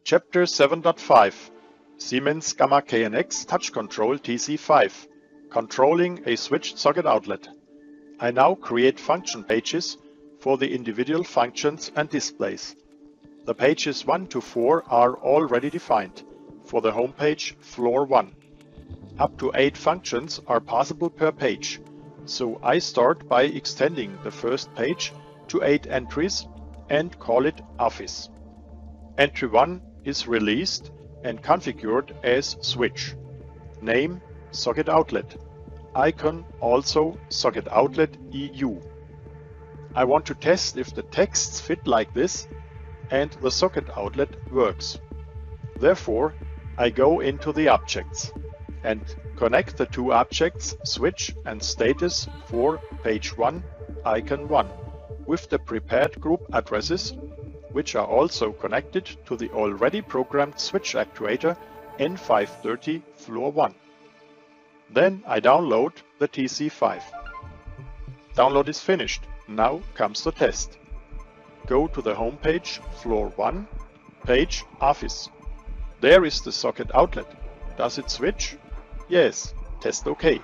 Chapter 7.5 Siemens Gamma KNX Touch Control TC5 Controlling a switched socket outlet. I now create function pages for the individual functions and displays. The pages 1 to 4 are already defined for the home page floor 1. Up to 8 functions are possible per page, so I start by extending the first page to 8 entries and call it Office. Entry 1 is released and configured as switch. Name socket outlet. Icon also socket outlet EU. I want to test if the texts fit like this and the socket outlet works. Therefore, I go into the objects and connect the two objects switch and status for page 1, icon 1 with the prepared group addresses, which are also connected to the already programmed switch actuator N530 floor 1. Then I download the TC5. Download is finished. Now comes the test. Go to the home page floor 1, page Office. There is the socket outlet. Does it switch? Yes. Test OK.